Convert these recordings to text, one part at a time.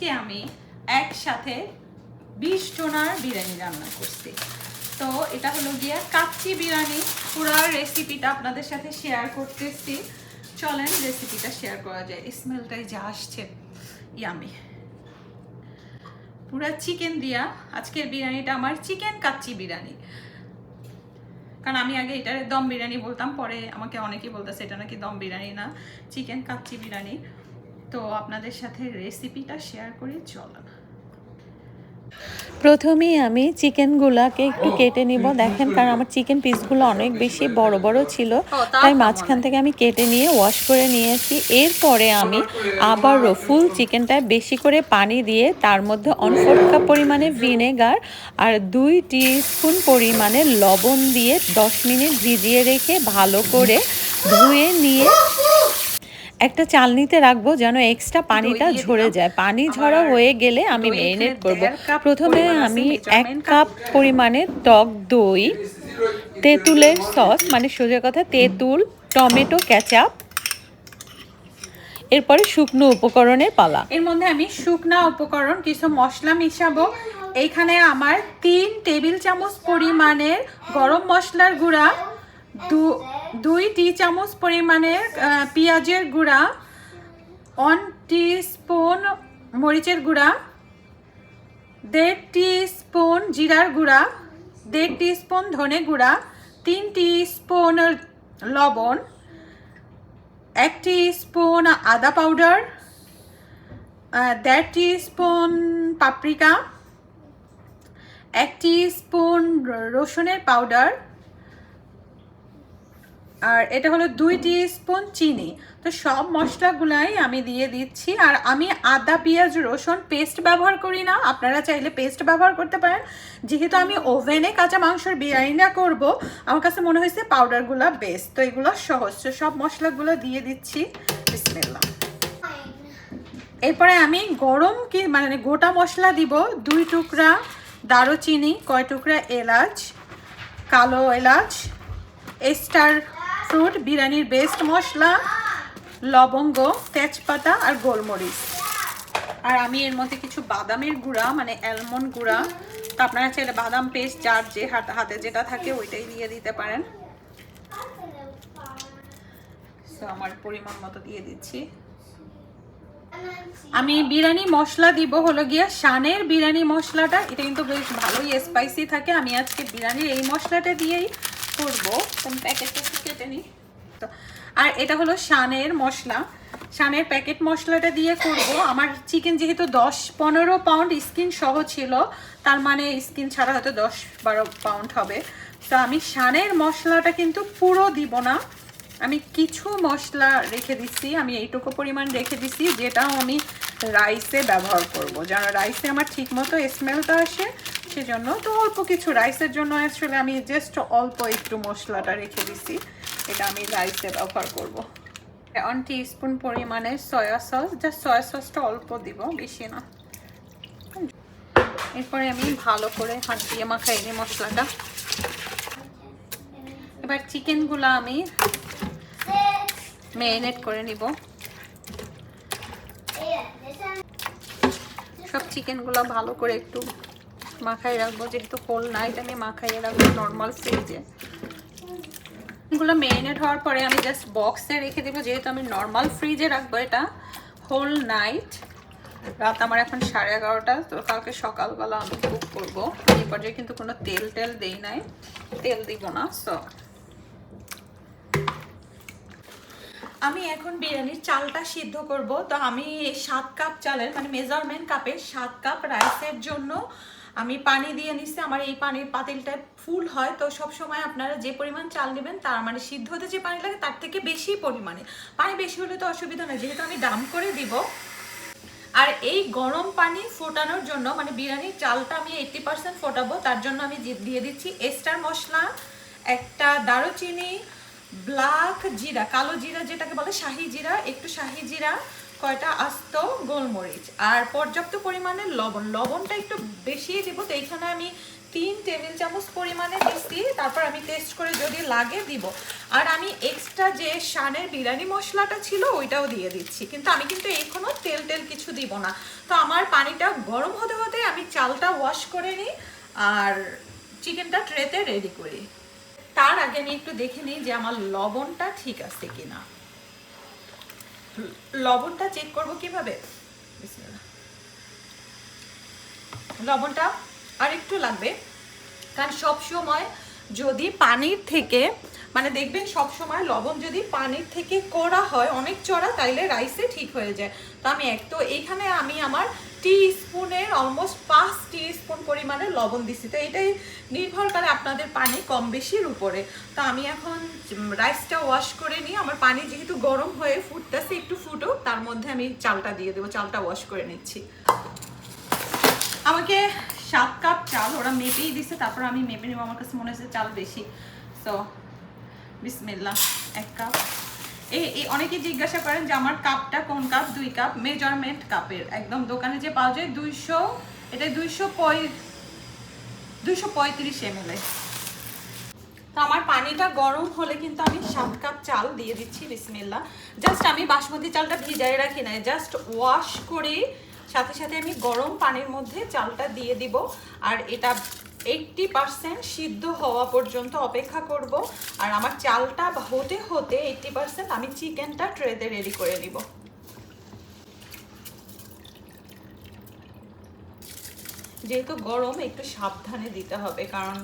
আজকে আমি একসাথে 20 জনার বিরিয়ানি রান্না করছি। তো এটা হলো গিয়ে কাচ্চি বিরিয়ানি। পুরো রেসিপিটা আপনাদের সাথে শেয়ার করতেছি, চলেন রেসিপিটা শেয়ার করা যায়। স্মেলটাই যা আসছে, ইয়ামি। পুরা চিকেন দিয়া আজকের বিরিয়ানিটা আমার চিকেন কাচ্চি বিরিয়ানি। কারণ আমি আগে এটা দম বিরিয়ানি বলতাম, পরে আমাকে অনেকেই বলতেছে এটা নাকি দম বিরিয়ানি না, চিকেন কাচ্চি বিরিয়ানি। তো আপনাদের সাথে রেসিপিটা শেয়ার করি, চলেন। প্রথমেই আমি চিকেনগুলোকে একটু কেটে নিব, দেখেন, কারণ আমার চিকেন পিসগুলো অনেক বেশি বড় বড় ছিল, তাই মাঝখান থেকে আমি কেটে নিয়ে ওয়াশ করে নিয়েছি। এরপরে আমি আবারও ফুল চিকেনটায় বেশি করে পানি দিয়ে তার মধ্যে 1/4 কাপ পরিমাণে ভিনেগার আর 2 টিস্পুন পরিমাণে লবণ দিয়ে 10 মিনিট ভিজিয়ে রেখে ভালো করে ধুয়ে নিয়ে একটা চালনিতে রাখবো যেন এক্সট্রা পানিটা ঝরে যায়। পানি ঝরা হয়ে গেলে আমি ম্যারিনেট করব। প্রথমে আমি 1 কাপ পরিমাণে টক দই, তেঁতুলের সস, মানে সোজা কথা তেঁতুল, টমেটো কেচাপ, এরপরে শুকনো উপকরণের পালা। এর মধ্যে আমি শুকনা উপকরণ কিছু মশলা মিশাবো। এইখানে আমার 3 টেবিল চামচ পরিমাণের গরম মশলার গুঁড়া, 2 টি চামচ পরিমাণের পেঁয়াজের গুঁড়া, 1 টিস্পুন মরিচের গুঁড়া, 1.5 টিস্পুন জিরার গুঁড়া, 1.5 টিস্পুন ধনে গুঁড়া, 3 টিস্পুন লবণ, 1 টিস্পুন আদা পাউডার, 1.5 টিস্পুন পাপরিকা, 1 টিস্পুন রসুনের পাউডার, আর এটা হলো 2 টিস্পুন চিনি। তো সব মশলাগুলাই আমি দিয়ে দিচ্ছি। আর আমি আদা পেঁয়াজ রসুন পেস্ট ব্যবহার করি না, আপনারা চাইলে পেস্ট ব্যবহার করতে পারেন। যেহেতু আমি ওভেনে কাঁচা মাংসের বিরিয়ানিটা করব, আমার কাছে মনে হয়েছে পাউডারগুলো বেস্ট। তো এগুলো সহজ, সব মশলাগুলো দিয়ে দিচ্ছি। বিসমিল্লাহ। এরপরে আমি গরম মানে গোটা মশলা দিব। 2 টুকরা দারুচিনি, কয় টুকরা এলাচ, কালো এলাচ, স্টার ফ্রুট, বিরিয়ানির বেস্ট মশলা, লবঙ্গ, তেজপাতা আর গোলমরিচ। আর আমি এর মধ্যে কিছু বাদামের গুঁড়া, মানে অ্যালমন্ড গুঁড়া, তো আপনারা চাইলে বাদাম পেস্ট যার যে হাতে যেটা থাকে ওইটাই দিয়ে দিতে পারেন। তো আমার পরিমাণ মতো দিয়ে দিচ্ছি। আমি বিরিয়ানি মশলা দিব হলো গিয়া শানের বিরিয়ানি মশলাটা। এটা কিন্তু বেশ ভালোই স্পাইসি থাকে। আমি আজকে বিরিয়ানির এই মশলাটা দিয়েই করবো। প্যাকেটটা কেটে নিই। তো আর এটা হলো শানের মশলা, শানের প্যাকেট মশলাটা দিয়ে করব। আমার চিকেন যেহেতু 10-15 পাউন্ড স্কিন সহ ছিল, তার মানে স্কিন ছাড়া হয়তো 10-12 পাউন্ড হবে। তো আমি শানের মশলাটা কিন্তু পুরো দিব না, আমি কিছু মশলা রেখে দিচ্ছি। আমি এইটুকু পরিমাণ রেখে দিচ্ছি, যেটাও আমি রাইসে ব্যবহার করব, যেন রাইসে আমার ঠিক মতো স্মেলটা আসে সেজন্য। তো অল্প কিছু রাইসের জন্য আসলে আমি জাস্ট অল্প একটু মশলাটা রেখে দিচ্ছি, এটা আমি রাইসে ব্যবহার করব। 1 টিস্পুন পরিমাণে সয়া সস, জাস্ট সয়া সসটা অল্প দিব, বেশি না। এরপরে আমি ভালো করে হাত দিয়ে মাখাই নিই মশলাটা। এবার চিকেনগুলো আমি ম্যারিনেট করে নিব। সব চিকেনগুলো ভালো করে একটু মাখাই রাখবো, যেহেতু হোল নাইট আমি মাখাইয়ে রাখবো নর্মাল ফ্রিজে। এগুলো ম্যারিনেট হওয়ার পরে আমি জাস্ট বক্সে রেখে দেবো, যেহেতু আমি নর্মাল ফ্রিজে রাখবো এটা হোল নাইট। রাত আমার এখন 11:30, তো কালকে সকালবেলা আমি কুক করবো। এই পর্যায়ে কিন্তু কোনো তেল দেই নাই, তেল দিব না। সো আমি এখন বিরিয়ানির চালটা সিদ্ধ করব। তো আমি 7 কাপ চালের, মানে মেজারমেন্ট কাপে 7 কাপ রাইসের জন্য আমি পানি দিয়ে নিচ্ছি। আমার এই পানির পাতিলটা ফুল হয়, তো সব সময় আপনারা যে পরিমাণ চাল নেবেন তার মানে সিদ্ধ হতে যে পানি লাগে তার থেকে বেশি পরিমাণে পানি, বেশি হলে তো অসুবিধা নেই, যেহেতু আমি ডাম করে দিব। আর এই গরম পানি ফোটানোর জন্য, মানে বিরিয়ানির চালটা আমি 80% ফোটাবো, তার জন্য আমি দিয়ে দিচ্ছি স্টার মশলা, একটা দারুচিনি, ব্ল্যাক জিরা, কালো জিরা যেটাকে বলে শাহি জিরা, একটু শাহি জিরা, কয়টা আস্ত গোলমরিচ, আর পর্যাপ্ত পরিমাণে লবণ। লবণটা একটু বেশি দিব, তো এইখানে আমি 3 টেবিল চামচ পরিমাণে দিচ্ছি। তারপর আমি টেস্ট করে যদি লাগে দিব। আর আমি এক্সট্রা যে শানের বিরিয়ানি মশলাটা ছিল ওইটাও দিয়ে দিচ্ছি, কিন্তু আমি কিন্তু এখনো তেল কিছু দিব না। তো আমার পানিটা গরম হতে হতে আমি চালটা ওয়াশ করে নিই আর চিকেনটা ট্রেতে রেডি করি। তার আগে আমি একটু দেখে নিই যে আমার লবণটা ঠিক আছে কিনা। লবণটা চেক করবো কিভাবে, লবণটা আর একটু লাগবে, কারণ সব সময় যদি পানির থেকে মানে দেখবেন সব সময় লবণ যদি পানির থেকে করা হয় অনেক চড়া, তাইলে রাইসে ঠিক হয়ে যায়। তো আমি এইখানে আমি আমার টিস্পুনের অলমোস্ট 5 টিস্পুন পরিমাণে লবণ দিছি। তো এটাই নির্ভর করে আপনাদের পানি কম বেশির উপরে। তো আমি এখন রাইসটা ওয়াশ করে নিই, আমার পানি যেহেতু গরম হয়ে ফুটতেছে, একটু ফুটুক, তার মধ্যে আমি চালটা দিয়ে দেবো। চালটা ওয়াশ করে নিচ্ছি। আমাকে 7 কাপ চাল ওরা মেপেই দিছে, তারপর আমি মেপে নেবো, আমার কাছে মনে হচ্ছে চাল বেশি। তো বিসমিল্লাহ, 1 কাপ। এই অনেকে জিজ্ঞাসা করেন যে আমার কাপটা কোন কাপ, 2 কাপ, মেজারমেন্ট কাপের একদম দোকানে যে পাওয়া যায় 200, এটা 235 ml। তো আমার পানিটা গরম হলে কিন্তু আমি 7 কাপ চাল দিয়ে দিচ্ছি। বিসমিল্লাহ। জাস্ট আমি বাসমতি চালটা ভিজাই রাখি না, জাস্ট ওয়াশ করে সাথে সাথে আমি গরম পানির মধ্যে চালটা দিয়ে দিব। আর এটা 80% সিদ্ধ হওয়া পর্যন্ত অপেক্ষা করব। আর আমার চালটা হতে হতে 80% আমি চিকেনটা ট্রেতে রেডি করে নিব। যেহেতু গরম, একটু সাবধানে দিতে হবে, কারণ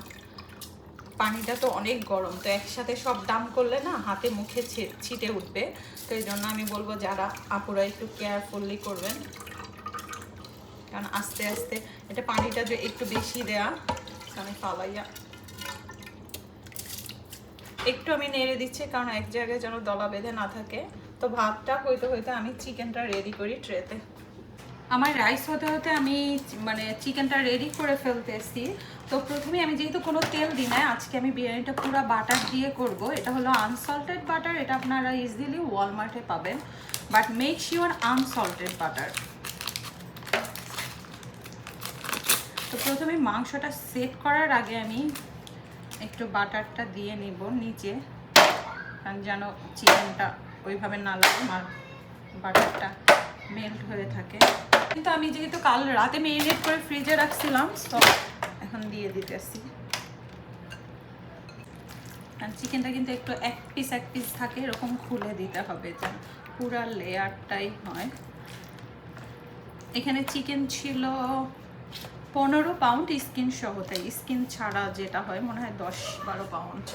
পানিটা তো অনেক গরম। তো একসাথে সব দাম করলে না হাতে মুখে ছিটে উঠবে। তো এই জন্য আমি বলবো যারা আপুরা একটু কেয়ারফুলি করবেন, কারণ আস্তে আস্তে এটা পানিটা যে একটু বেশি দেয়া, আমি ফালাইয়া একটু আমি নেড়ে দিচ্ছি, কারণ এক জায়গায় যেন দলা বেঁধে না থাকে। তো ভাতটা হইতে হইতে আমি চিকেনটা রেডি করি ট্রেতে। আমার রাইস হতে হতে আমি মানে চিকেনটা রেডি করে ফেলতেছি। তো প্রথমে আমি যেহেতু কোনো তেল দিই না, আজকে আমি বিরিয়ানিটা পুরো বাটার দিয়ে করব। এটা হলো আনসল্টেড বাটার, এটা আপনারা ইজিলি ওয়ালমার্টে পাবেন, but make sure unsalted butter. তো প্রথমে মাংসটা সেট করার আগে আমি একটু বাটারটা দিয়ে নিব নিচে, কারণ যেন চিকেনটা ওইভাবে না লাগে, বাটারটা মেল্ট হয়ে থাকে। কিন্তু আমি যেহেতু কাল রাতে মেরিনেট করে ফ্রিজে রাখছিলাম, তো এখন দিয়ে দিতেছি। আর চিকেনটা কিন্তু একটু এক পিস থাকে, এরকম খুলে দিতে হবে যেন পুরা লেয়ারটাই হয়। এখানে চিকেন ছিল 15 পাউন্ড স্কিন সহ, তাই স্কিন ছাড়া যেটা হয় মনে হয় 10-12 পাউন্ড।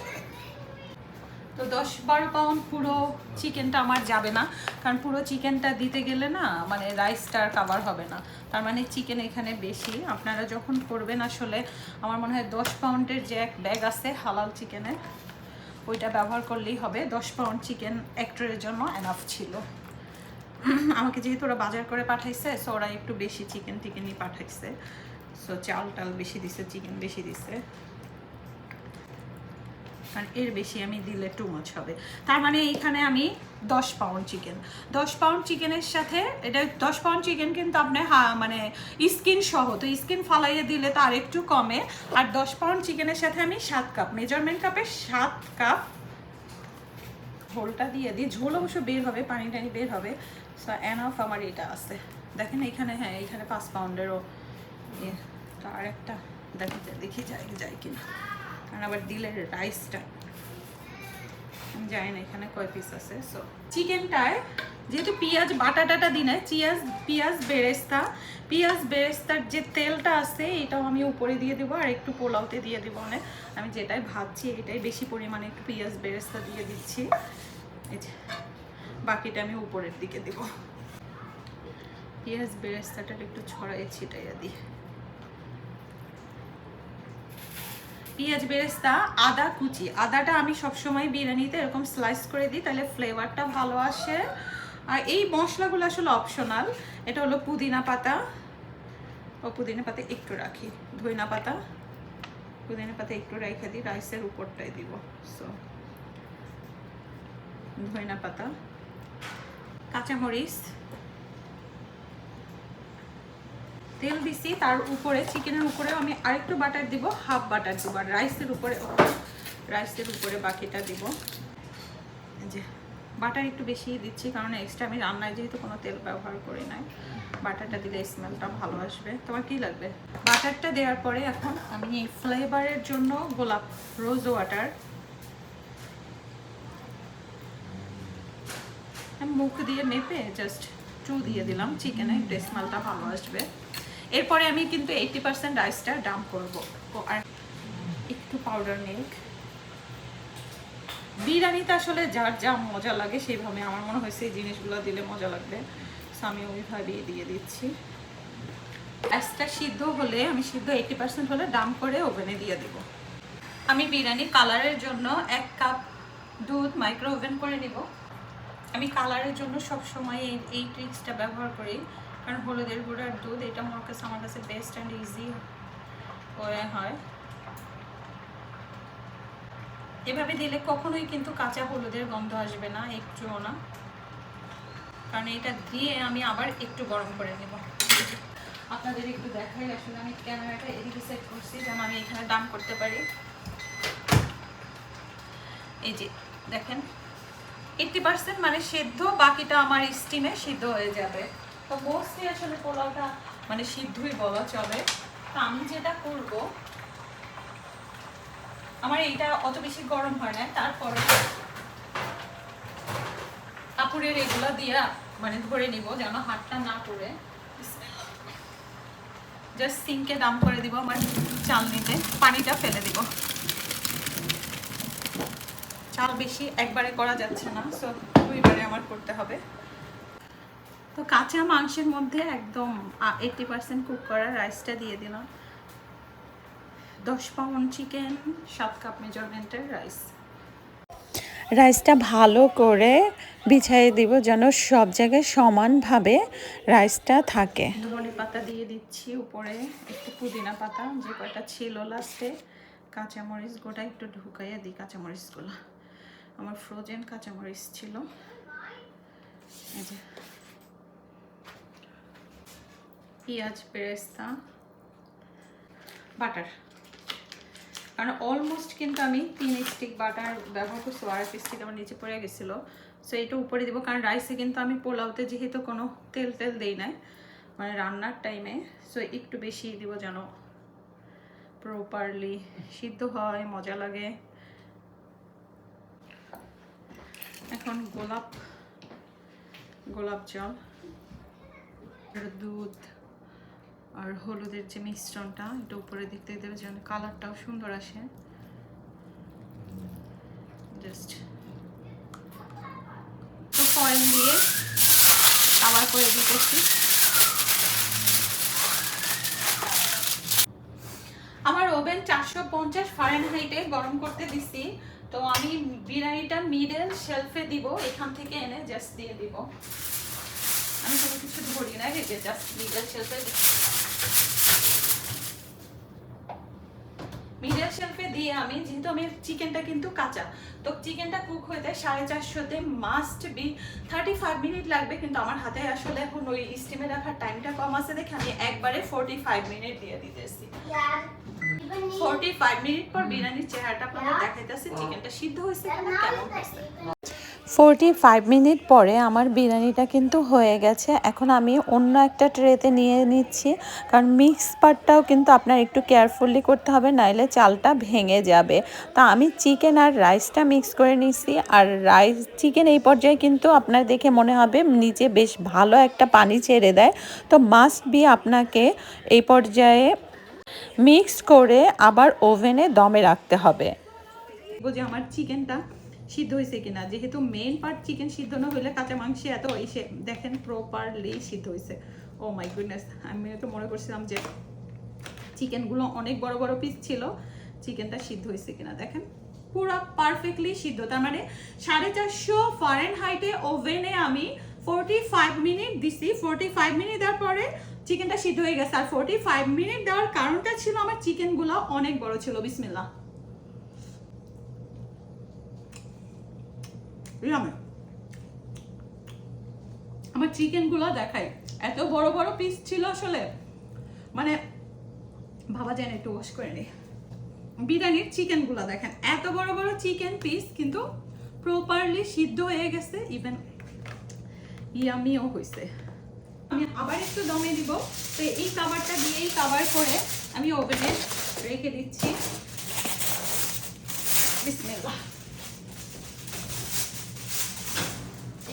তো 10-12 পাউন্ড পুরো চিকেনটা আমার যাবে না, কারণ পুরো চিকেনটা দিতে গেলে না মানে রাইসটা কাভার হবে না। তার মানে চিকেন এখানে বেশি। আপনারা যখন করবেন আসলে আমার মনে হয় 10 পাউন্ডের যে এক ব্যাগ আছে হালাল চিকেনের, ওইটা ব্যবহার করলেই হবে। 10 পাউন্ড চিকেন এক ট্রের জন্য এনাফ ছিল। আমাকে যেহেতু ওরা বাজার করে পাঠাইছে, সো ওরা একটু বেশি চিকেনই পাঠাইছে। সো চাল টাল বেশি দিছে, চিকেন বেশি দিছে, কারণ এর বেশি আমি দিলে টু মাচ হবে। তার মানে এইখানে আমি 10 পাউন্ড চিকেন, 10 পাউন্ড চিকেনের সাথে এটা 10 পাউন্ড চিকেন কিন্তু আপনার মানে স্কিন সহ, তো স্কিন ফালাইয়ে দিলে তো আর একটু কমে। আর 10 পাউন্ড চিকেনের সাথে আমি 7 কাপ, মেজারমেন্ট কাপে 7 কাপ ঝোলটা দিয়ে দিই। ঝোল অবশ্য বের হবে, পানি টানি বের হবে। সো এনাফ আমার এটা আছে। দেখেন এখানে, হ্যাঁ এখানে 5 পাউন্ডেরও তো আর একটা দেখি যায় কিনা, কারণ আবার দিলে রাইসটা যায় না এখানে কয় পিস আছে। সো চিকেনটায় যেহেতু পেঁয়াজ বাটা টাটা দিই না, পেঁয়াজ বেরেস্তার যে তেলটা আছে এটাও আমি উপরে দিয়ে দেবো, আর একটু পোলাওতে দিয়ে দেবো। অনেক আমি যেটাই ভাজছি এটাই বেশি পরিমাণে একটু পেঁয়াজ বেরেস্তা দিয়ে দিচ্ছি। এই যে বাকিটা আমি উপরের দিকে দেব। পেঁয়াজ বেরেস্তাটা একটু ছড়াই ছিটাইয়া দিই। পেঁয়াজ বেরেস্তা, আদা কুচি, আদাটা আমি সবসময় বিরিয়ানিতে এরকম স্লাইস করে দিই, তাহলে ফ্লেভারটা ভালো আসে। আর এই মশলাগুলো আসলে অপশনাল। এটা হলো পুদিনা পাতা, পুদিনা পাতা একটু রাখি, পুদিনা পাতা একটু রেখে দিই, রাইসের উপরটাই দিব। সো ধনিয়া পাতা, কাঁচামরিচ, তেল দিছি, তার উপরে চিকেনের উপরে আমি আরেকটু বাটার দিব, হাফ বাটার দিব, আর রাইসের উপরে বাকিটা দিব। যে বাটার একটু বেশি দিচ্ছি, কারণ এক্সট্রা আমি রান্নায় যেহেতু কোনো তেল ব্যবহার করি নাই, বাটারটা দিলে স্মেলটা ভালো আসবে। তোমার কি লাগবে? বাটারটা দেওয়ার পরে এখন আমি এই ফ্লেভারের জন্য গোলাপ রোজ ওয়াটার মুখ দিয়ে মেপে জাস্ট 2 দিয়ে দিলাম চিকেনে, একটু স্মেলটা ভালো আসবে। এরপরে আমি কিন্তু 80% রাইসটা ডাম্প করবো। আর একটু পাউডার মিল্ক। বিরিয়ানিতে আসলে যার যা মজা লাগে সেইভাবে, আমার মনে হয়েছে এই জিনিসগুলো দিলে মজা লাগবে, সো আমি ওইভাবেই দিয়ে দিচ্ছি। রাইসটা সিদ্ধ হলে, আমি সিদ্ধ 80% হলে ডাম্প করে ওভেনে দিয়ে দেব। আমি বিরিয়ানি কালারের জন্য 1 কাপ দুধ মাইক্রো ওভেন করে নিব। আমি কালারের জন্য সবসময় এই ট্রিক্সটা ব্যবহার করি, কারণ হলুদের গুঁড়ার দুধ, এটা আমার কাছে বেস্ট অ্যান্ড ইজি ওয়ে হয়। এভাবে দিলে কখনোই কিন্তু কাঁচা হলুদের গন্ধ আসবে না, একটুও না। কারণ এটা দিয়ে আমি আবার একটু গরম করে নেব। আপনাদের একটু দেখাই, আসলে আমি ক্যামেরাটা এদিকে সেট করছি যেন আমি এখানে ডাম্প করতে পারি। এই যে দেখেন 80% মানে সেদ্ধ, বাকিটা আমার স্টিমে সিদ্ধ হয়ে যাবে। তো মোস্টলি আসলে পোলাওটা মানে সিদ্ধই বলা চলে। তো আমি যেটা করব, আমার এইটা অত বেশি গরম হয় না, তারপরে কাপড়ের এগুলো দিয়ে মানে ধরে নিব যেন হাতটা না পড়ে। জাস্ট সিঙ্কে ডাম্প করে দিব আমার চালনিতে, পানিটা ফেলে দিব। চাল বেশি একবারে করা যাচ্ছে না, সো 2বারে আমার করতে হবে। তো কাঁচা মাংসের মধ্যে একদম 80% কুক করা রাইসটা দিয়ে দিলাম। 10 পাউন্ড চিকেন, 7 কাপ মেজারমেন্টের রাইস। রাইসটা ভালো করে বিছিয়ে দিব যেন সব জায়গায় সমানভাবে রাইসটা থাকে। ধনে পাতা দিয়ে দিচ্ছি উপরে, একটু পুদিনা পাতা যে কয়টা ছিল লাস্টে, কাঁচামরিচ গোটা একটু ঢুকাইয়া দিই। কাঁচামরিচগুলো আমার ফ্রোজেন কাঁচামরিচ ছিল। এই যে পেঁয়াজ বেরেস্তা, বাটার, কারণ অলমোস্ট কিন্তু আমি 3 স্টিক বাটার ব্যবহার করছি, আর 1 স্টিক আমার নিচে পড়ে গেছিলো, সো এটা উপরে দিব। কারণ রাইসে কিন্তু আমি পোলাওতে যেহেতু কোনো তেল দেই নাই মানে রান্নার টাইমে, সো একটু বেশি দিব যেন প্রপারলি সিদ্ধ হয়, মজা লাগে। এখন গোলাপ জল, দুধ আর হলুদের যে মিশ্রণটা এটা উপরে দিতে দেবে যেন কালারটাও সুন্দর আসে। জাস্ট তো ফয়েল দিয়ে কাভার করে দিতেছি। আমার ওভেন 450 ফারেনহাইটে গরম করতে দিছি। তো আমি বিরিয়ানিটা মিডল শেলফে দিব, এখান থেকে এনে জাস্ট দিয়ে দিব। আমি কোনো কিছু ধরি না, এই যে জাস্ট মিডল শেলফে দিয়ে আমি, যেহেতু আমি চিকেনটা কিন্তু কাঁচা, তো চিকেনটা কুক হইতে 450-তে মাস্ট বি 35 মিনিট লাগবে, কিন্তু আমার হাতে আসলে এখন ওই স্টিমে রাখার টাইমটা কম আছে দেখে আমি একবারে 45 মিনিট দিয়ে দিতেছি। 45 মিনিট পর বিরিয়ানির চেহারাটা আপনাদের দেখাইতেছি, চিকেনটা সিদ্ধ হয়েছে কেমন হয়েছে। 45 মিনিট পরে আমার বিরিয়ানিটা কিন্তু হয়ে গেছে। এখন আমি অন্য একটা ট্রেতে নিয়ে নিচ্ছি, কারণ মিক্স পার্টটাও কিন্তু আপনার একটু কেয়ারফুলি করতে হবে, নাইলে চালটা ভেঙে যাবে। তা আমি চিকেন আর রাইসটা মিক্স করে নিচ্ছি। আর চিকেন এই পর্যায়ে কিন্তু আপনার দেখে মনে হবে নিচে বেশ ভালো একটা পানি ছেড়ে দেয়, তো মাস্ট বি আপনাকে এই পর্যায়ে মিক্স করে আবার ওভেনে দমে রাখতে হবে। বুঝি আমার চিকেনটা সিদ্ধ হয়েছে কিনা, যেহেতু মেইন পার্ট চিকেন সিদ্ধ না হলে কাঁচা মাংসে এত এসে দেখেন প্রপারলি সিদ্ধ হয়েছে। ও মাই গুডনেস, আমি তো মনে করছিলাম যে চিকেনগুলো অনেক বড় বড় পিস ছিল, চিকেনটা সিদ্ধ হয়েছে কিনা দেখেন পুরো পারফেক্টলি সিদ্ধ। তার মানে 450 ফারেনহাইটে ওভেনে আমি 45 মিনিট দিছি। 45 মিনিট দেওয়ার পরে চিকেনটা সিদ্ধ হয়ে গেছে। আর 45 মিনিট দেওয়ার কারণটা ছিল আমার চিকেনগুলো অনেক বড় ছিল। বিসমিল্লাহ। আমার চিকেনগুলো দেখাই, এত বড় বড় পিস ছিল আসলে, মানে ভাবা যায় না। একটু ওয়াশ করে নি। বিরিয়ানির চিকেনগুলো দেখেন এত বড় বড় চিকেন পিস, কিন্তু প্রপারলি সিদ্ধ হয়ে গেছে, ইভেন ইয়ামিও হয়েছে। আমি আবার একটু দমে দিব। তো এই কাভারটা দিয়েই কাভার করে আমি ওভেনে রেখে দিচ্ছি। বিসমিল্লাহ।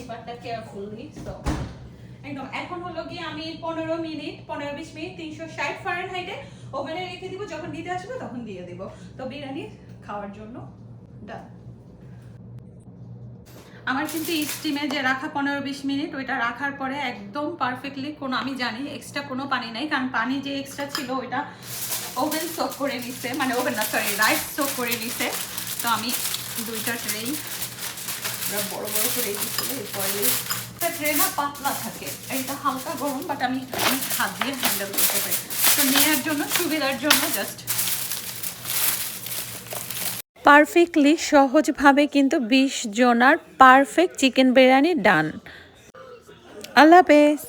এবারটা কেয়ারফুলি একদম। এখন হলো গিয়ে আমি 15-20 মিনিট 360 ফারেনহাইটে ওভেনে রেখে দিব। যখন দিতে আসবে তখন দিয়ে দিব। তো বিরিয়ানি খাওয়ার জন্য ডান। আমার কিন্তু স্টিমে যে রাখা 15-20 মিনিট, ওইটা রাখার পরে একদম পারফেক্টলি কোনো, আমি জানি এক্সট্রা কোনো পানি নাই, কারণ পানি যে এক্সট্রা ছিল ওইটা ওভেন সোক করে নিছে, মানে ওভেন না সরি রাইস সোক করে নিছে। তো আমি দুইটা ট্রেই বড় বড় করে দিচ্ছিল। এরপরে ট্রে না পাতলা থাকে, এটা হালকা গরম, বাট আমি হাত দিয়ে হ্যান্ডেল করতে পারি। তো নেওয়ার জন্য সুবিধার জন্য জাস্ট পারফেক্টলি সহজভাবে কিন্তু 20 জনার পারফেক্ট চিকেন বিরিয়ানি ডান। আল্লাহ হাফেজ।